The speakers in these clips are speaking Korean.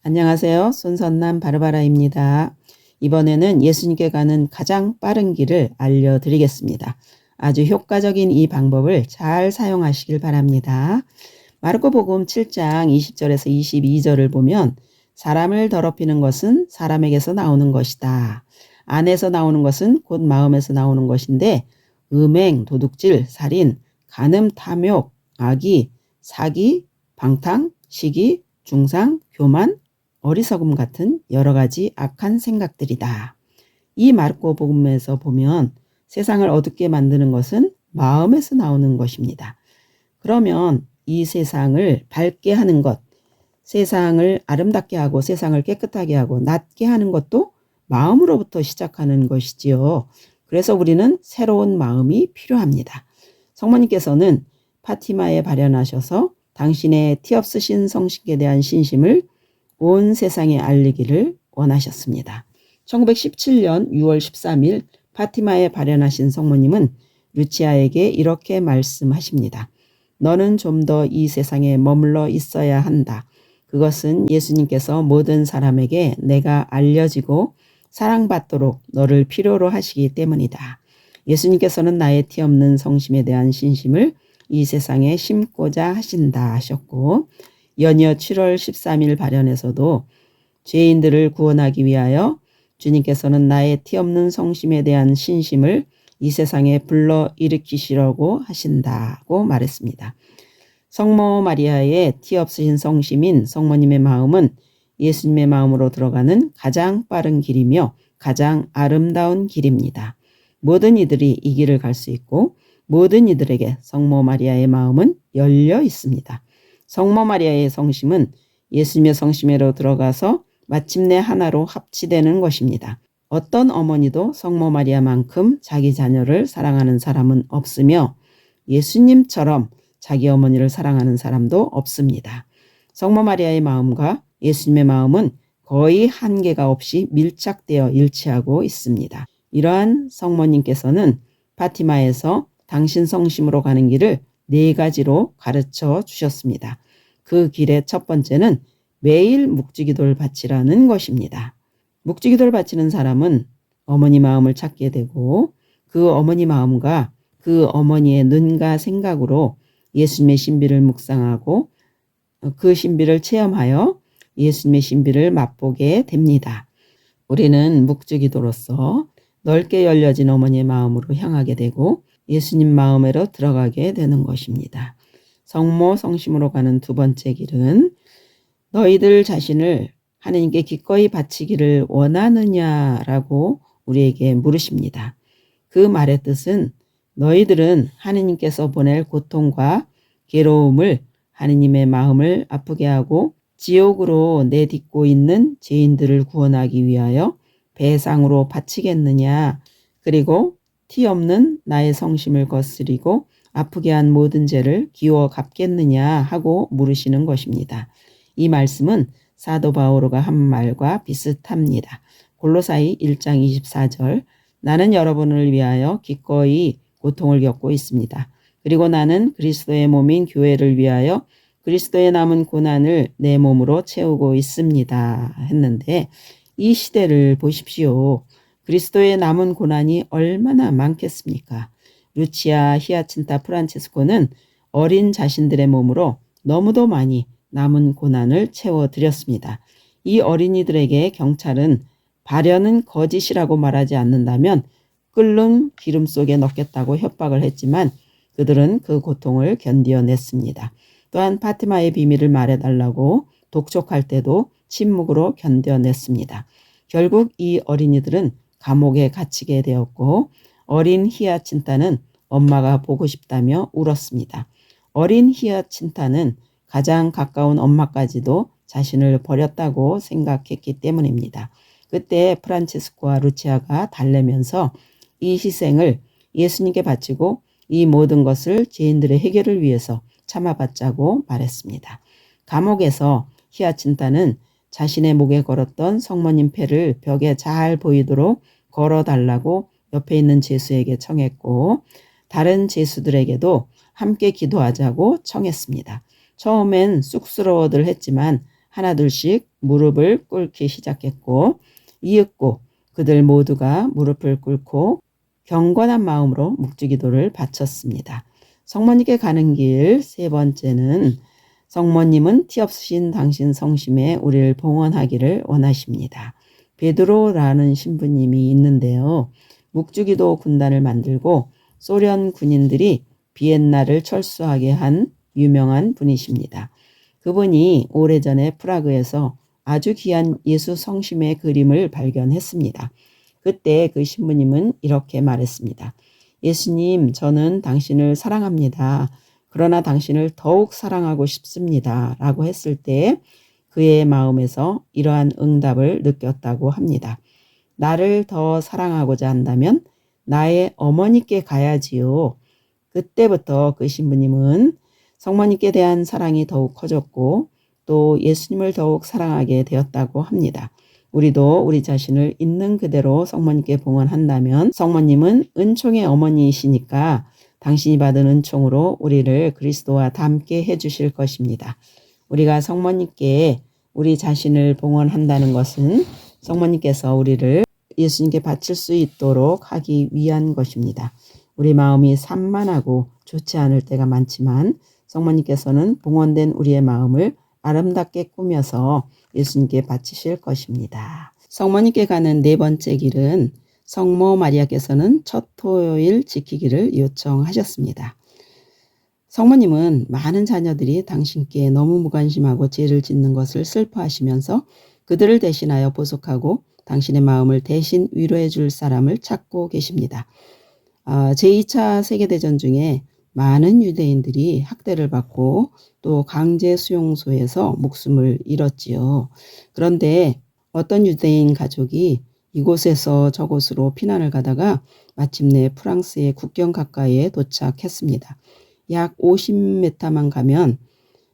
안녕하세요. 손선남 바르바라입니다. 이번에는 예수님께 가는 가장 빠른 길을 알려드리겠습니다. 아주 효과적인 이 방법을 잘 사용하시길 바랍니다. 마르코복음 7장 20절에서 22절을 보면 사람을 더럽히는 것은 사람에게서 나오는 것이다. 안에서 나오는 것은 곧 마음에서 나오는 것인데 음행, 도둑질, 살인, 간음, 탐욕, 악의, 사기, 방탕, 시기, 중상, 교만, 어리석음 같은 여러 가지 악한 생각들이다. 이 마르코 복음에서 보면 세상을 어둡게 만드는 것은 마음에서 나오는 것입니다. 그러면 이 세상을 밝게 하는 것, 세상을 아름답게 하고 세상을 깨끗하게 하고 낫게 하는 것도 마음으로부터 시작하는 것이지요. 그래서 우리는 새로운 마음이 필요합니다. 성모님께서는 파티마에 발현하셔서 당신의 티 없으신 성신께 대한 신심을 온 세상에 알리기를 원하셨습니다. 1917년 6월 13일 파티마에 발현하신 성모님은 루치아에게 이렇게 말씀하십니다. 너는 좀 더 이 세상에 머물러 있어야 한다. 그것은 예수님께서 모든 사람에게 내가 알려지고 사랑받도록 너를 필요로 하시기 때문이다. 예수님께서는 나의 티 없는 성심에 대한 신심을 이 세상에 심고자 하신다 하셨고, 연이어 7월 13일 발현에서도 죄인들을 구원하기 위하여 주님께서는 나의 티 없는 성심에 대한 신심을 이 세상에 불러일으키시려고 하신다고 말했습니다. 성모 마리아의 티 없으신 성심인 성모님의 마음은 예수님의 마음으로 들어가는 가장 빠른 길이며 가장 아름다운 길입니다. 모든 이들이 이 길을 갈 수 있고 모든 이들에게 성모 마리아의 마음은 열려 있습니다. 성모 마리아의 성심은 예수님의 성심으로 들어가서 마침내 하나로 합치되는 것입니다. 어떤 어머니도 성모 마리아만큼 자기 자녀를 사랑하는 사람은 없으며 예수님처럼 자기 어머니를 사랑하는 사람도 없습니다. 성모 마리아의 마음과 예수님의 마음은 거의 한계가 없이 밀착되어 일치하고 있습니다. 이러한 성모님께서는 파티마에서 당신 성심으로 가는 길을 4가지로 가르쳐 주셨습니다. 그 길의 첫 번째는 매일 묵주기도를 바치라는 것입니다. 묵주기도를 바치는 사람은 어머니 마음을 찾게 되고 그 어머니 마음과 그 어머니의 눈과 생각으로 예수님의 신비를 묵상하고 그 신비를 체험하여 예수님의 신비를 맛보게 됩니다. 우리는 묵주기도로서 넓게 열려진 어머니의 마음으로 향하게 되고 예수님 마음으로 들어가게 되는 것입니다. 성모 성심으로 가는 두 번째 길은 너희들 자신을 하나님께 기꺼이 바치기를 원하느냐라고 우리에게 물으십니다. 그 말의 뜻은 너희들은 하느님께서 보낼 고통과 괴로움을 하느님의 마음을 아프게 하고 지옥으로 내딛고 있는 죄인들을 구원하기 위하여 배상으로 바치겠느냐, 그리고 티 없는 나의 성심을 거스리고 아프게 한 모든 죄를 기워 갚겠느냐 하고 물으시는 것입니다. 이 말씀은 사도 바오로가 한 말과 비슷합니다. 골로사이 1장 24절 나는 여러분을 위하여 기꺼이 고통을 겪고 있습니다. 그리고 나는 그리스도의 몸인 교회를 위하여 그리스도의 남은 고난을 내 몸으로 채우고 있습니다 했는데 이 시대를 보십시오. 그리스도의 남은 고난이 얼마나 많겠습니까? 루치아, 히아친타, 프란체스코는 어린 자신들의 몸으로 너무도 많이 남은 고난을 채워드렸습니다. 이 어린이들에게 경찰은 발현은 거짓이라고 말하지 않는다면 끓는 기름 속에 넣겠다고 협박을 했지만 그들은 그 고통을 견뎌냈습니다. 또한 파티마의 비밀을 말해달라고 독촉할 때도 침묵으로 견뎌냈습니다. 결국 이 어린이들은 감옥에 갇히게 되었고 어린 히아친타는 엄마가 보고 싶다며 울었습니다. 어린 히아친타는 가장 가까운 엄마까지도 자신을 버렸다고 생각했기 때문입니다. 그때 프란체스코와 루치아가 달래면서 이 희생을 예수님께 바치고 이 모든 것을 죄인들의 해결을 위해서 참아받자고 말했습니다. 감옥에서 히아친타는 자신의 목에 걸었던 성모님 패를 벽에 잘 보이도록 걸어달라고 옆에 있는 제수에게 청했고 다른 제수들에게도 함께 기도하자고 청했습니다. 처음엔 쑥스러워들 했지만 하나둘씩 무릎을 꿇기 시작했고 이윽고 그들 모두가 무릎을 꿇고 경건한 마음으로 묵주기도를 바쳤습니다. 성모님께 가는 길 세 번째는 성모님은 티 없으신 당신 성심에 우리를 봉헌하기를 원하십니다. 베드로라는 신부님이 있는데요. 묵주기도 군단을 만들고 소련 군인들이 비엔나를 철수하게 한 유명한 분이십니다. 그분이 오래전에 프라그에서 아주 귀한 예수 성심의 그림을 발견했습니다. 그때 그 신부님은 이렇게 말했습니다. 예수님, 저는 당신을 사랑합니다. 그러나 당신을 더욱 사랑하고 싶습니다. 라고 했을 때 그의 마음에서 이러한 응답을 느꼈다고 합니다. 나를 더 사랑하고자 한다면 나의 어머니께 가야지요. 그때부터 그 신부님은 성모님께 대한 사랑이 더욱 커졌고 또 예수님을 더욱 사랑하게 되었다고 합니다. 우리도 우리 자신을 있는 그대로 성모님께 봉헌한다면 성모님은 은총의 어머니이시니까 당신이 받은 은총으로 우리를 그리스도와 닮게 해주실 것입니다. 우리가 성모님께 우리 자신을 봉헌한다는 것은 성모님께서 우리를 예수님께 바칠 수 있도록 하기 위한 것입니다. 우리 마음이 산만하고 좋지 않을 때가 많지만 성모님께서는 봉헌된 우리의 마음을 아름답게 꾸며서 예수님께 바치실 것입니다. 성모님께 가는 네 번째 길은 성모 마리아께서는 첫 토요일 지키기를 요청하셨습니다. 성모님은 많은 자녀들이 당신께 너무 무관심하고 죄를 짓는 것을 슬퍼하시면서 그들을 대신하여 보속하고 당신의 마음을 대신 위로해 줄 사람을 찾고 계십니다. 제2차 세계대전 중에 많은 유대인들이 학대를 받고 또 강제 수용소에서 목숨을 잃었지요. 그런데 어떤 유대인 가족이 이곳에서 저곳으로 피난을 가다가 마침내 프랑스의 국경 가까이에 도착했습니다. 약 50m만 가면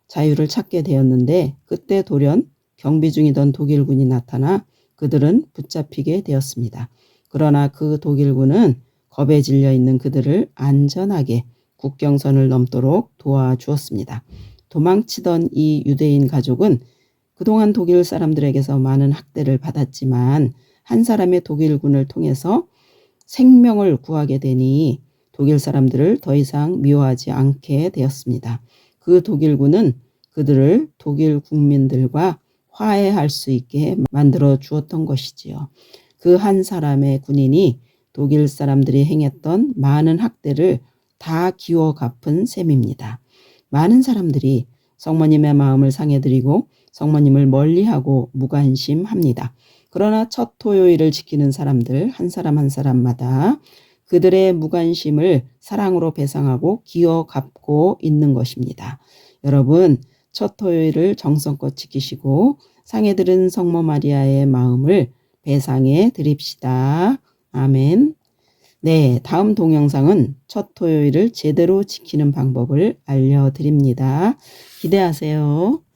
자유를 찾게 되었는데 그때 돌연 경비 중이던 독일군이 나타나 그들은 붙잡히게 되었습니다. 그러나 그 독일군은 겁에 질려 있는 그들을 안전하게 국경선을 넘도록 도와주었습니다. 도망치던 이 유대인 가족은 그동안 독일 사람들에게서 많은 학대를 받았지만 한 사람의 독일군을 통해서 생명을 구하게 되니 독일 사람들을 더 이상 미워하지 않게 되었습니다. 그 독일군은 그들을 독일 국민들과 화해할 수 있게 만들어 주었던 것이지요. 그 한 사람의 군인이 독일 사람들이 행했던 많은 학대를 다 기워 갚은 셈입니다. 많은 사람들이 성모님의 마음을 상해드리고 성모님을 멀리하고 무관심합니다. 그러나 첫 토요일을 지키는 사람들 한 사람 한 사람마다 그들의 무관심을 사랑으로 배상하고 기어 갚고 있는 것입니다. 여러분, 첫 토요일을 정성껏 지키시고 상해들은 성모 마리아의 마음을 배상해 드립시다. 아멘. 네, 다음 동영상은 첫 토요일을 제대로 지키는 방법을 알려드립니다. 기대하세요.